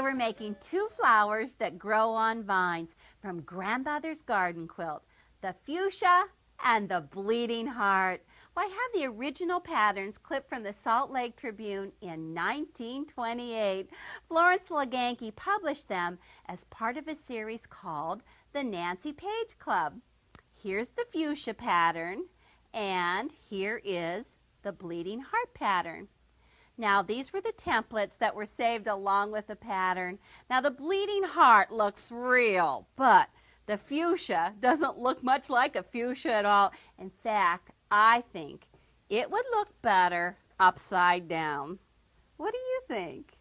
we're making two flowers that grow on vines from Grandmother's Garden Quilt, the Fuchsia and the Bleeding Heart. Well, I have the original patterns clipped from the Salt Lake Tribune in 1928. Florence Leganke published them as part of a series called the Nancy Page Club. Here's the Fuchsia pattern, and here is the Bleeding Heart pattern. Now, these were the templates that were saved along with the pattern. Now, the Bleeding Heart looks real, but the Fuchsia doesn't look much like a fuchsia at all. In fact, I think it would look better upside down. What do you think?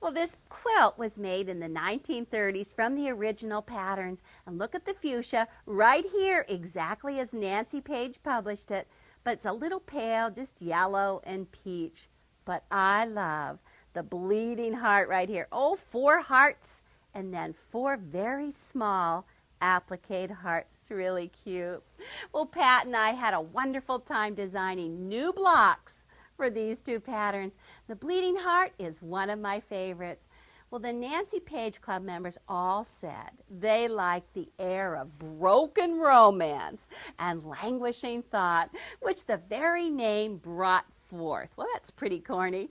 Well, this quilt was made in the 1930s from the original patterns. And look at the Fuchsia right here, exactly as Nancy Page published it. But it's a little pale, just yellow and peach. But I love the Bleeding Heart right here. Oh, 4 hearts and then 4 very small applique hearts. Really cute. Well, Pat and I had a wonderful time designing new blocks for these two patterns. The Bleeding Heart is one of my favorites. Well, the Nancy Page Club members all said they liked the air of broken romance and languishing thought, which the very name brought forth. Well, that's pretty corny.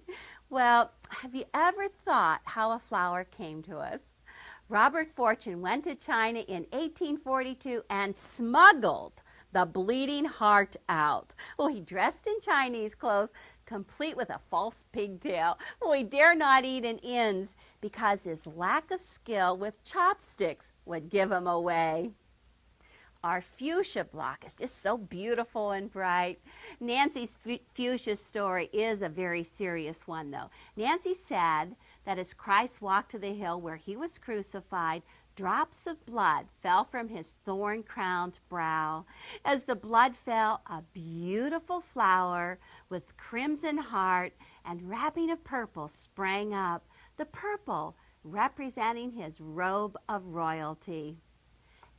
Well, have you ever thought how a flower came to us? Robert Fortune went to China in 1842 and smuggled the Bleeding Heart out. Well, he dressed in Chinese clothes, complete with a false pigtail. Well, he dare not eat in inns because his lack of skill with chopsticks would give him away. Our fuchsia block is just so beautiful and bright. Nancy's fuchsia story is a very serious one, though. Nancy said that as Christ walked to the hill where he was crucified, drops of blood fell from his thorn-crowned brow. As the blood fell, a beautiful flower with crimson heart and wrapping of purple sprang up, the purple representing his robe of royalty.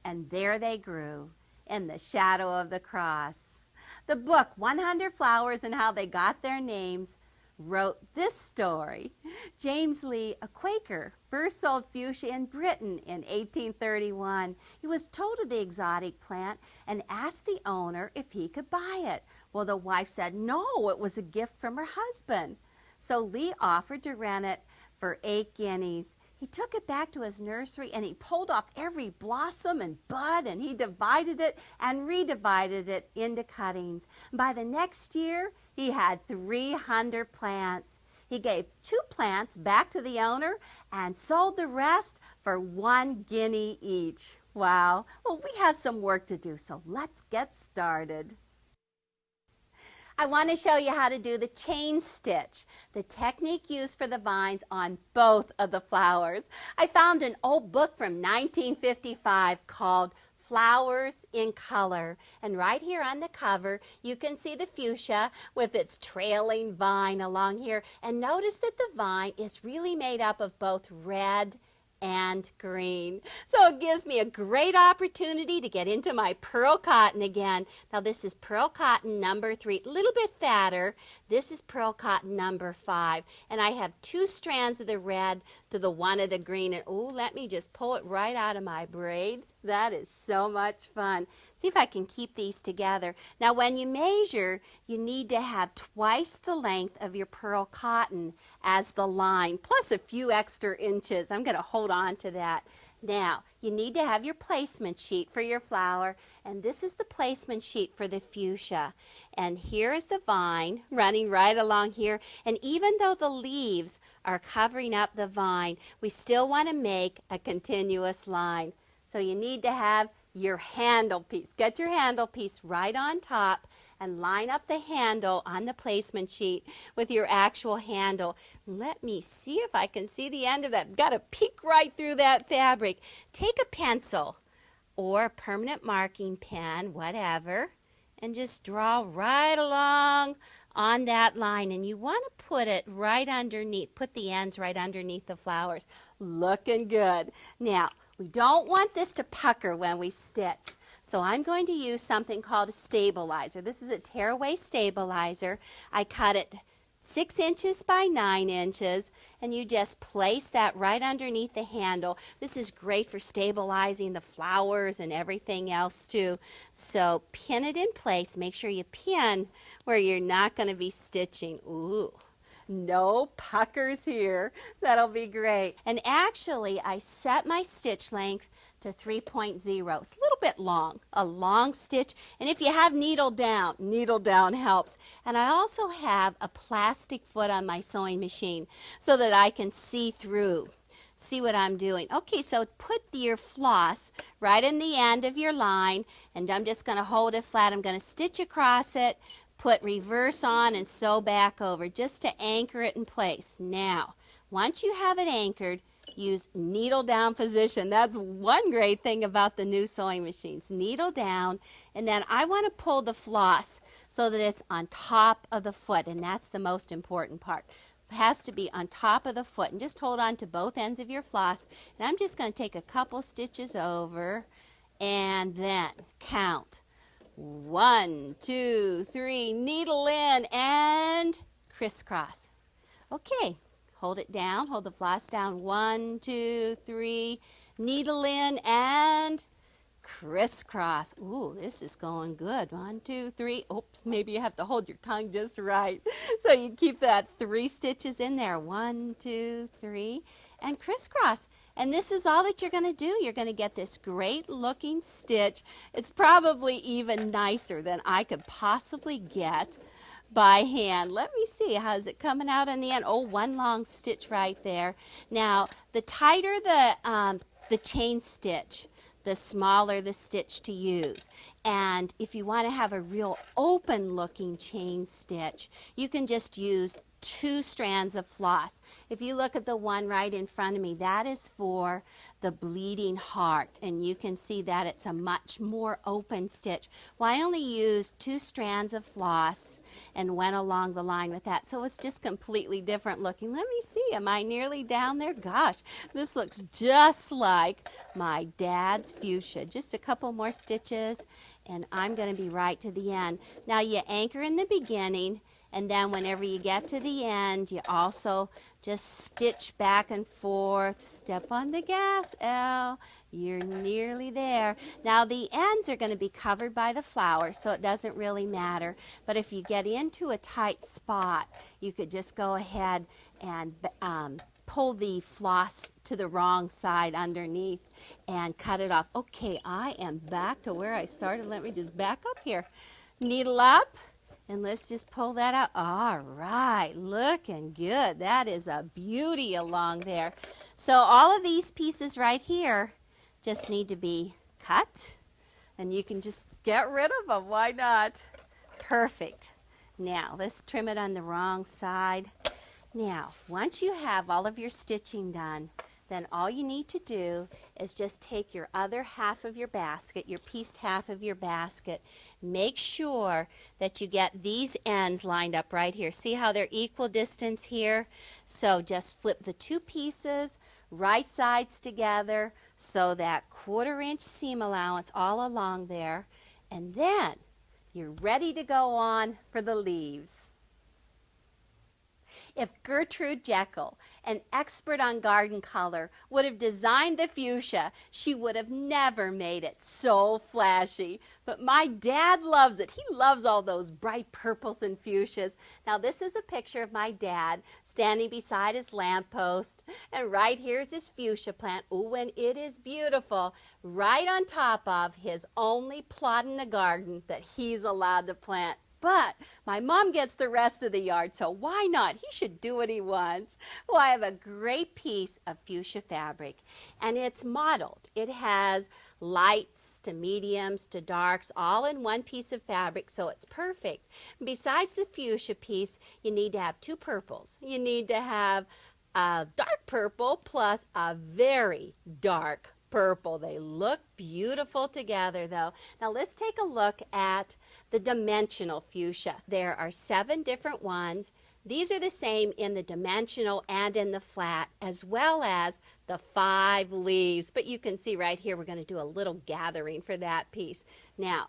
And there they grew in the shadow of the cross. The book, 100 Flowers and How They Got Their Names, wrote this story. James Lee, a Quaker, first sold fuchsia in Britain in 1831. He was told of the exotic plant and asked the owner if he could buy it. Well, the wife said no, it was a gift from her husband. So Lee offered to rent it for 8 guineas. He took it back to his nursery and he pulled off every blossom and bud and he divided it and redivided it into cuttings. By the next year, he had 300 plants. He gave 2 plants back to the owner and sold the rest for 1 guinea each. Wow. Well, we have some work to do, so let's get started. I want to show you how to do the chain stitch, the technique used for the vines on both of the flowers. I found an old book from 1955 called Flowers in Color. And right here on the cover, you can see the fuchsia with its trailing vine along here. And notice that the vine is really made up of both red and green. So it gives me a great opportunity to get into my pearl cotton again. Now this is pearl cotton number 3, a little bit fatter. This is pearl cotton number 5. And I have 2 strands of the red to the 1 of the green. And oh, let me just pull it right out of my braid. That is so much fun. See if I can keep these together. Now when you measure, you need to have twice the length of your pearl cotton as the line, plus a few extra inches. I'm going to hold on to that. Now, you need to have your placement sheet for your flower, and this is the placement sheet for the fuchsia. And here is the vine running right along here, and even though the leaves are covering up the vine, we still want to make a continuous line. So you need to have your handle piece. Get your handle piece right on top and line up the handle on the placement sheet with your actual handle. Let me see if I can see the end of that. Got to peek right through that fabric. Take a pencil or a permanent marking pen, whatever, and just draw right along on that line. And you want to put it right underneath, put the ends right underneath the flowers. Looking good. Now, we don't want this to pucker when we stitch. So I'm going to use something called a stabilizer. This is a tearaway stabilizer. I cut it 6 inches by 9 inches, and you just place that right underneath the handle. This is great for stabilizing the flowers and everything else too. So pin it in place. Make sure you pin where you're not going to be stitching. Ooh. No puckers here. That'll be great. And actually, I set my stitch length to 3.0. It's a little bit long, a long stitch. And if you have needle down helps. And I also have a plastic foot on my sewing machine so that I can see through. See what I'm doing. Okay, so put your floss right in the end of your line, and I'm just going to hold it flat. I'm going to stitch across it, put reverse on, and sew back over just to anchor it in place. Now, once you have it anchored, use needle down position. That's one great thing about the new sewing machines. Needle down, and then I want to pull the floss so that it's on top of the foot, and that's the most important part. It has to be on top of the foot, and just hold on to both ends of your floss. And I'm just going to take a couple stitches over and then count. 1, 2, 3, needle in and crisscross. Okay, hold it down, hold the floss down. 1, 2, 3, needle in and crisscross. Ooh, this is going good. 1, 2, 3. Oops, maybe you have to hold your tongue just right. So you keep that 3 stitches in there. 1, 2, 3, and crisscross. And this is all that you're going to do. You're going to get this great looking stitch. It's probably even nicer than I could possibly get by hand. Let me see. How's it coming out in the end? Oh, one long stitch right there. Now, the tighter the chain stitch, the smaller the stitch to use. And if you want to have a real open looking chain stitch, you can just use 2 strands of floss. If you look at the one right in front of me, that is for the bleeding heart, and you can see that it's a much more open stitch. Well, I only used 2 strands of floss and went along the line with that, so it's just completely different looking. Let me see, am I nearly down there? Gosh, this looks just like my dad's fuchsia. Just a couple more stitches and I'm going to be right to the end. Now you anchor in the beginning, and then whenever you get to the end, you also just stitch back and forth. Step on the gas, Elle. You're nearly there. Now the ends are going to be covered by the flower, so it doesn't really matter. But if you get into a tight spot, you could just go ahead and pull the floss to the wrong side underneath and cut it off. Okay, I am back to where I started. Let me just back up here. Needle up. And let's just pull that out. All right, looking good. That is a beauty along there. So all of these pieces right here just need to be cut. And you can just get rid of them. Why not? Perfect. Now, let's trim it on the wrong side. Now, once you have all of your stitching done, then all you need to do is just take your other half of your basket, your pieced half of your basket. Make sure that you get these ends lined up right here. See how they're equal distance here? So just flip the 2 pieces, right sides together, so that 1/4 inch seam allowance all along there. And then you're ready to go on for the leaves. If Gertrude Jekyll, an expert on garden color, would have designed the fuchsia, she would have never made it so flashy. But my dad loves it. He loves all those bright purples and fuchsias. Now this is a picture of my dad standing beside his lamppost. And right here's his fuchsia plant. Ooh, and it is beautiful. Right on top of his only plot in the garden that he's allowed to plant. But my mom gets the rest of the yard, so why not? He should do what he wants. Well, I have a great piece of fuchsia fabric, and it's mottled. It has lights to mediums to darks, all in one piece of fabric, so it's perfect. Besides the fuchsia piece, you need to have 2 purples. You need to have a dark purple plus a very dark purple. They look beautiful together though. Now let's take a look at the dimensional fuchsia. There are 7 different ones. These are the same in the dimensional and in the flat, as well as the 5 leaves. But you can see right here we're going to do a little gathering for that piece. Now,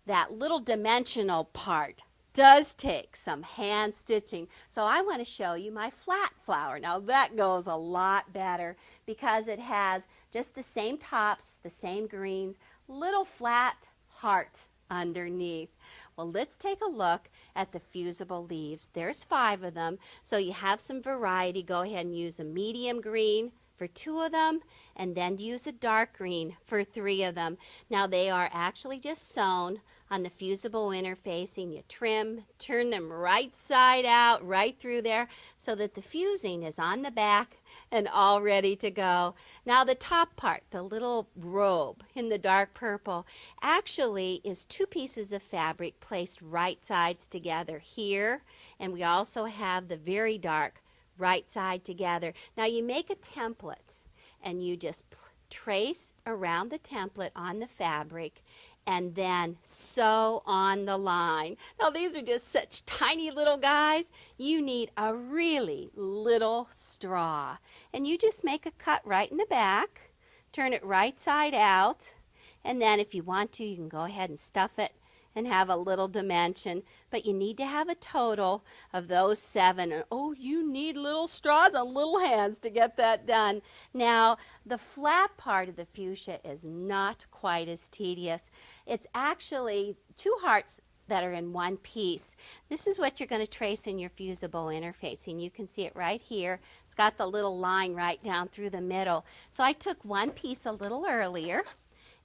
that little dimensional part does take some hand stitching. So I want to show you my flat flower. Now that goes a lot better because it has just the same tops, the same greens, little flat heart underneath. Well, let's take a look at the fusible leaves. There's 5 of them, so you have some variety. Go ahead and use a medium green for 2 of them, and then use a dark green for 3 of them. Now they are actually just sewn on the fusible interfacing. You trim, turn them right side out, right through there, so that the fusing is on the back and all ready to go. Now the top part, the little robe in the dark purple, actually is 2 pieces of fabric placed right sides together here, and we also have the very dark right side together. Now you make a template and you just trace around the template on the fabric and then sew on the line. Now these are just such tiny little guys. You need a really little straw, and you just make a cut right in the back, turn it right side out, and then if you want to, you can go ahead and stuff it and have a little dimension, but you need to have a total of those 7. And oh, you need little straws and little hands to get that done. Now, the flat part of the fuchsia is not quite as tedious. It's actually 2 hearts that are in one piece. This is what you're going to trace in your fusible interfacing. You can see it right here. It's got the little line right down through the middle. So I took one piece a little earlier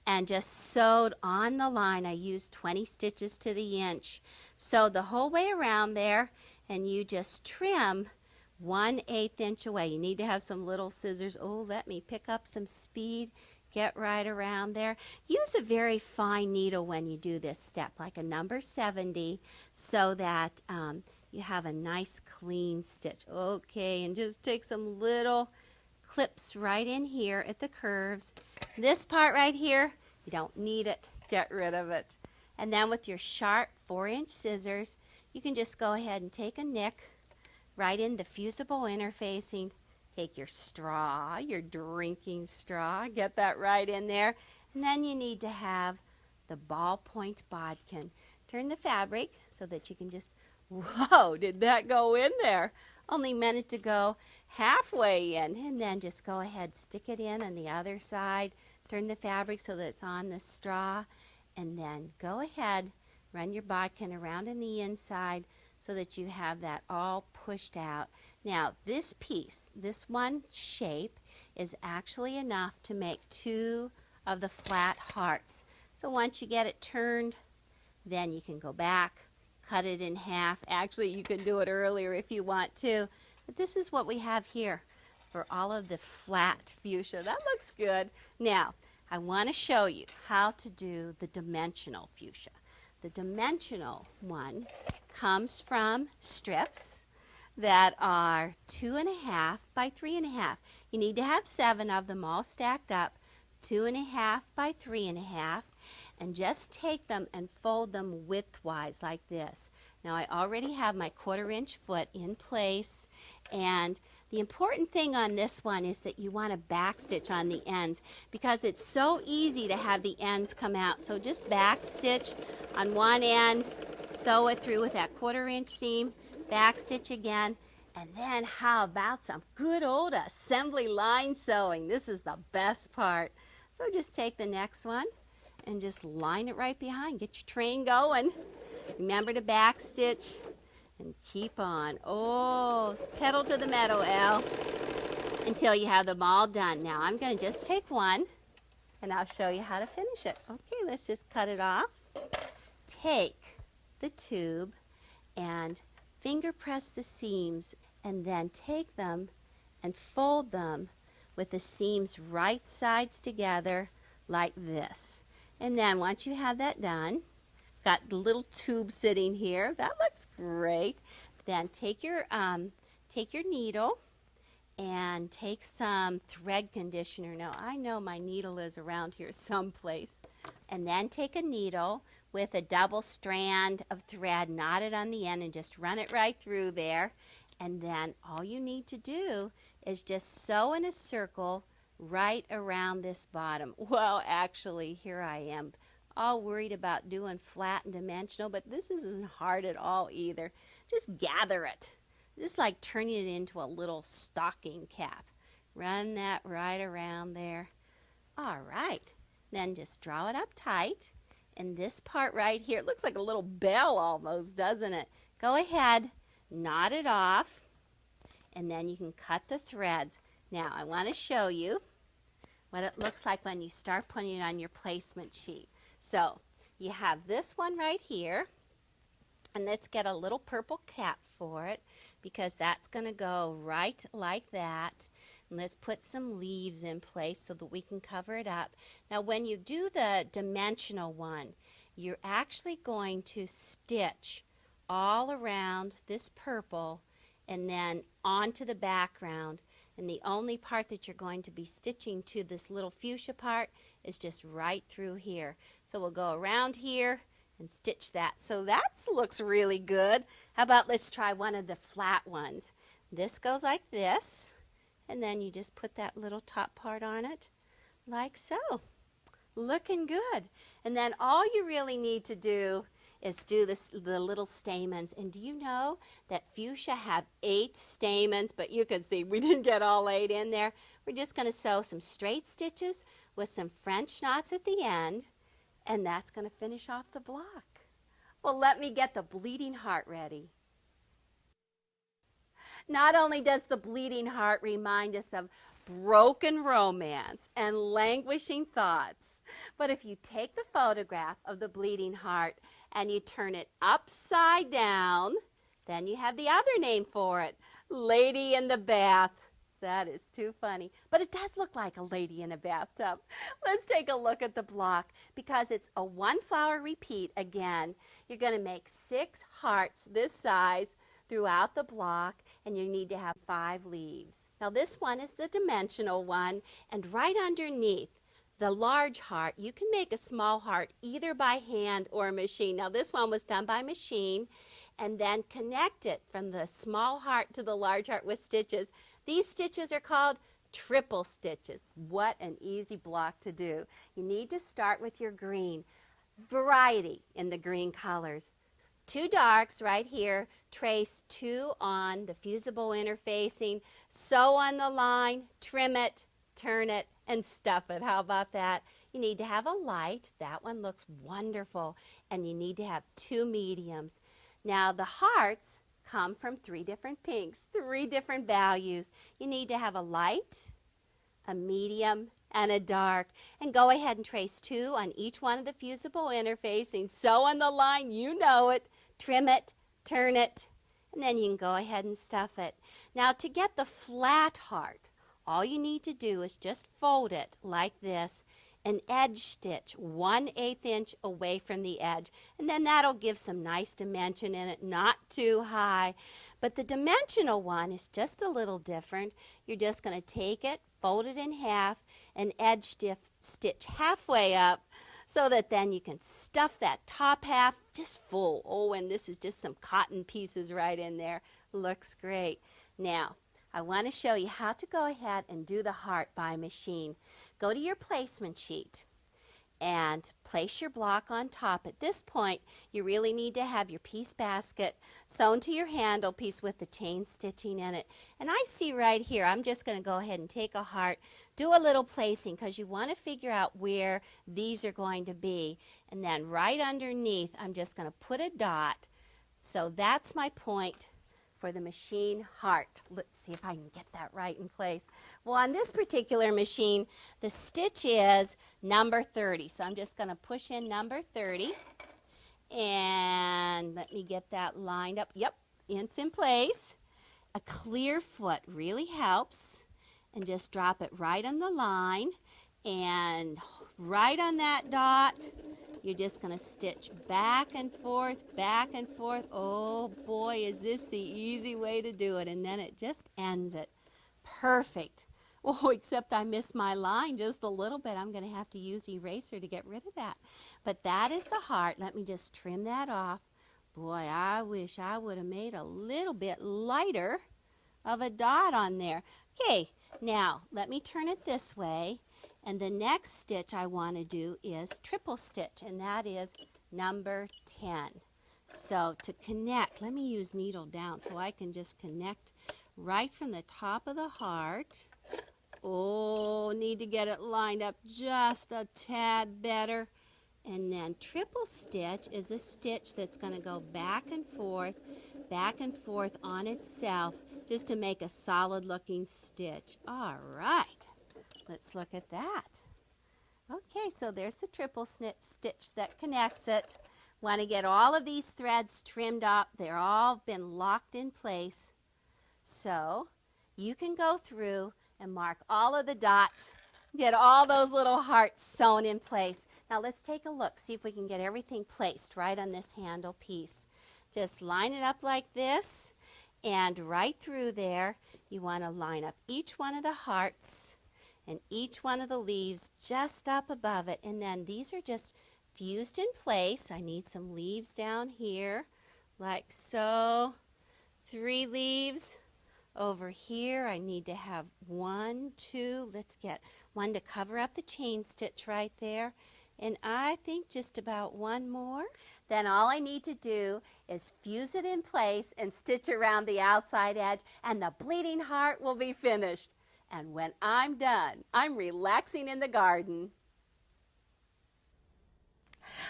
and just sewed on the line. I used 20 stitches to the inch. Sewed the whole way around there, and you just trim 1/8 inch away. You need to have some little scissors. Oh, let me pick up some speed. Get right around there. Use a very fine needle when you do this step, like a number 70, so that you have a nice clean stitch. Okay, and just take some little clips right in here at the curves. This part right here, you don't need it. Get rid of it. And then with your sharp 4-inch scissors, you can just go ahead and take a nick right in the fusible interfacing. Take your straw, your drinking straw, get that right in there. And then you need to have the ballpoint bodkin. Turn the fabric so that you can just, whoa, did that go in there? Only meant it to go halfway in, and then just go ahead, stick it in on the other side, turn the fabric so that it's on the straw, and then go ahead, run your bodkin around in the inside so that you have that all pushed out. Now this piece, this one shape, is actually enough to make 2 of the flat hearts. So once you get it turned, then you can go back, cut it in half. Actually, you can do it earlier if you want to. But this is what we have here for all of the flat fuchsia. That looks good. Now, I want to show you how to do the dimensional fuchsia. The dimensional one comes from strips that are 2.5 by 3.5. You need to have 7 of them all stacked up, 2.5 by 3.5. And just take them and fold them widthwise like this. Now I already have my 1/4 inch foot in place, and the important thing on this one is that you want to back stitch on the ends because it's so easy to have the ends come out. So just back stitch on one end, sew it through with that 1/4 inch seam, back stitch again, and then how about some good old assembly line sewing? This is the best part. So just take the next one and just line it right behind. Get your train going. Remember to back stitch and keep on. Oh, pedal to the meadow, Elle, until you have them all done. Now I'm going to just take one and I'll show you how to finish it. Okay, let's just cut it off. Take the tube and finger press the seams, and then take them and fold them with the seams right sides together like this. And then once you have that done, got the little tube sitting here. That looks great. Then take your needle and take some thread conditioner. Now I know my needle is around here someplace. And then take a needle with a double strand of thread knotted on the end and just run it right through there. And then all you need to do is just sew in a circle right around this bottom. Well, actually, here I am all worried about doing flat and dimensional, but this isn't hard at all either. Just gather it. Just like turning it into a little stocking cap. Run that right around there. All right. Then just draw it up tight. And this part right here, it looks like a little bell almost, doesn't it? Go ahead, knot it off, and then you can cut the threads. Now, I want to show you what it looks like when you start putting it on your placement sheet. So, you have this one right here, and let's get a little purple cap for it because that's going to go right like that. And let's put some leaves in place so that we can cover it up. Now when you do the dimensional one, you're actually going to stitch all around this purple and then onto the background. And the only part that you're going to be stitching to this little fuchsia part is just right through here. So we'll go around here and stitch that. So that looks really good. How about let's try one of the flat ones. This goes like this. And then you just put that little top part on it, like so. Looking good. And then all you really need to do is do the little stamens. And do you know that fuchsia have 8 stamens? But you can see we didn't get all 8 in there. We're just going to sew some straight stitches with some French knots at the end. And that's going to finish off the block. Well, let me get the bleeding heart ready. Not only does the bleeding heart remind us of broken romance and languishing thoughts, but if you take the photograph of the bleeding heart and you turn it upside down, then you have the other name for it, Lady in the Bath. That is too funny, but it does look like a lady in a bathtub. Let's take a look at the block because it's a 1 flower repeat again. You're going to make 6 hearts this size throughout the block, and you need to have 5 leaves. Now this one is the dimensional one, and right underneath the large heart, you can make a small heart either by hand or machine. Now this one was done by machine, and then connect it from the small heart to the large heart with stitches. These stitches are called triple stitches. What an easy block to do. You need to start with your green. Variety in the green colors. 2 darks right here, trace 2 on the fusible interfacing, sew on the line, trim it, turn it, and stuff it. How about that? You need to have a light. That one looks wonderful. And you need to have 2 mediums. Now the hearts come from 3 different pinks, 3 different values. You need to have a light, a medium, and a dark. And go ahead and trace 2 on each one of the fusible interfacing. Sew on the line, you know it. Trim it, turn it, and then you can go ahead and stuff it. Now to get the flat heart, all you need to do is just fold it like this and edge stitch 1/8 inch away from the edge. And then that'll give some nice dimension in it, not too high. But the dimensional one is just a little different. You're just going to take it, fold it in half, and edge stitch halfway up, so that then you can stuff that top half just full. Oh, and this is just some cotton pieces right in there. Looks great. Now, I want to show you how to go ahead and do the heart by machine. Go to your placement sheet and place your block on top. At this point, you really need to have your piece basket sewn to your handle piece with the chain stitching in it. And I see right here, I'm just going to go ahead and take a heart, do a little placing because you want to figure out where these are going to be. And then right underneath, I'm just going to put a dot. So that's my point for the machine heart. Let's see if I can get that right in place. Well, on this particular machine, the stitch is number 30. So I'm just going to push in number 30. And let me get that lined up. Yep, it's in place. A clear foot really helps. And just drop it right on the line. And right on that dot, you're just going to stitch back and forth, back and forth. Oh boy, is this the easy way to do it. And then it just ends it. Perfect. Oh, except I missed my line just a little bit. I'm going to have to use eraser to get rid of that. But that is the heart. Let me just trim that off. Boy, I wish I would have made a little bit lighter of a dot on there. Okay, now let me turn it this way. And the next stitch I want to do is triple stitch, and that is number 10. So to connect, let me use needle down so I can just connect right from the top of the heart. Oh, need to get it lined up just a tad better. And then triple stitch is a stitch that's going to go back and forth on itself just to make a solid looking stitch. All right, let's look at that. Okay, so there's the triple stitch that connects it. Want to get all of these threads trimmed up. They're all been locked in place. So you can go through and mark all of the dots, get all those little hearts sewn in place. Now let's take a look, see if we can get everything placed right on this handle piece. Just line it up like this, and right through there you want to line up each one of the hearts and each one of the leaves just up above it, and then these are just fused in place. I need some leaves down here like so. 3 leaves. Over here I need to have 1, 2, let's get one to cover up the chain stitch right there, and I think just about 1 more. Then all I need to do is fuse it in place and stitch around the outside edge, and the bleeding heart will be finished. And when I'm done, I'm relaxing in the garden.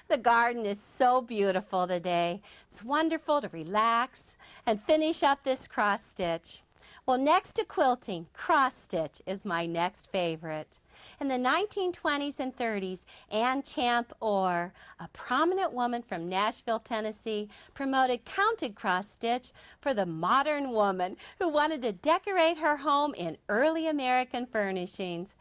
The garden is so beautiful today. It's wonderful to relax and finish up this cross stitch. Well, next to quilting, cross stitch is my next favorite. In the 1920s and 30s, Anne Champ Orr, a prominent woman from Nashville, Tennessee, promoted counted cross stitch for the modern woman who wanted to decorate her home in early American furnishings.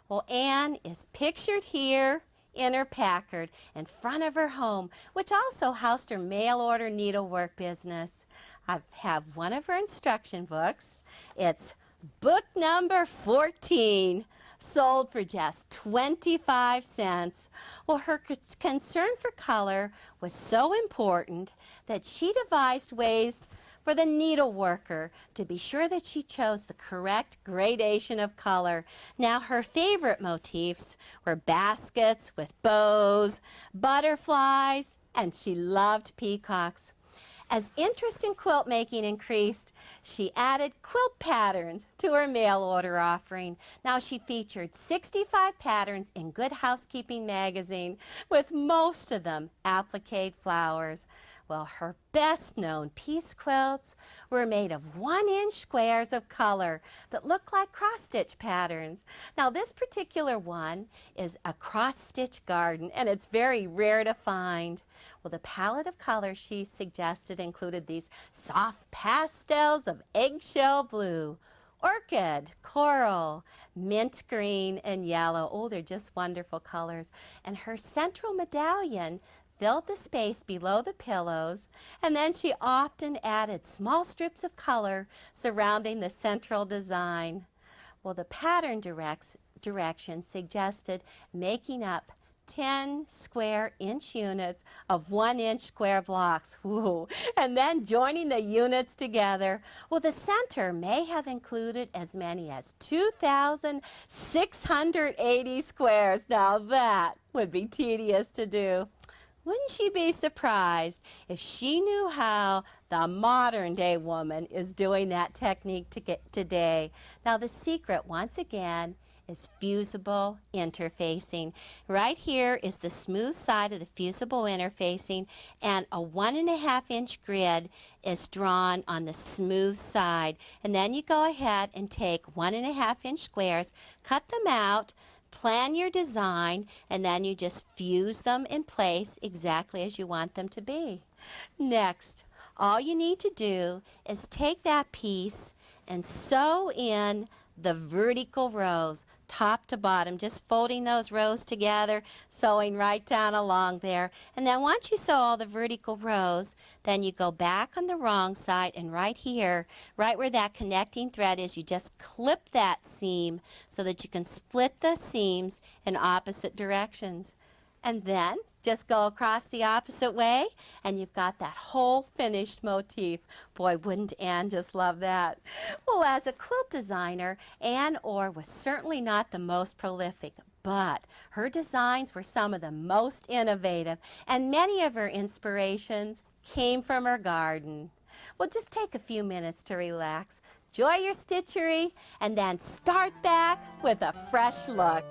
Well, Anne is pictured here in her Packard in front of her home, which also housed her mail-order needlework business. I have one of her instruction books. It's book number 14, sold for just 25 cents. Well, her concern for color was so important that she devised ways for the needleworker to be sure that she chose the correct gradation of color. Now, her favorite motifs were baskets with bows, butterflies, and she loved peacocks. As interest in quilt making increased, she added quilt patterns to her mail order offering. Now she featured 65 patterns in Good Housekeeping magazine, with most of them applique flowers. Well, her best-known piece quilts were made of 1-inch squares of color that look like cross-stitch patterns. Now, this particular one is a cross-stitch garden, and it's very rare to find. Well, the palette of colors she suggested included these soft pastels of eggshell blue, orchid, coral, mint green, and yellow. Oh, they're just wonderful colors. And her central medallion filled the space below the pillows, and then she often added small strips of color surrounding the central design. Well, the pattern direction suggested making up 10 square inch units of 1-inch square blocks. Woo. And then joining the units together. Well, the center may have included as many as 2,680 squares. Now that would be tedious to do. Wouldn't she be surprised if she knew how the modern day woman is doing that technique today? Now, the secret, once again, is fusible interfacing. Right here is the smooth side of the fusible interfacing, and a 1.5-inch grid is drawn on the smooth side. And then you go ahead and take 1.5-inch squares, cut them out, plan your design, and then you just fuse them in place exactly as you want them to be. Next, all you need to do is take that piece and sew in the vertical rows, top to bottom, just folding those rows together, sewing right down along there. And then once you sew all the vertical rows, then you go back on the wrong side, and right here, right where that connecting thread is, you just clip that seam so that you can split the seams in opposite directions. And then just go across the opposite way, and you've got that whole finished motif. Boy, wouldn't Anne just love that? Well, as a quilt designer, Anne Orr was certainly not the most prolific, But her designs were some of the most innovative, and many of her inspirations came from her garden. Well, just take a few minutes to relax, enjoy your stitchery, and then start back with a fresh look.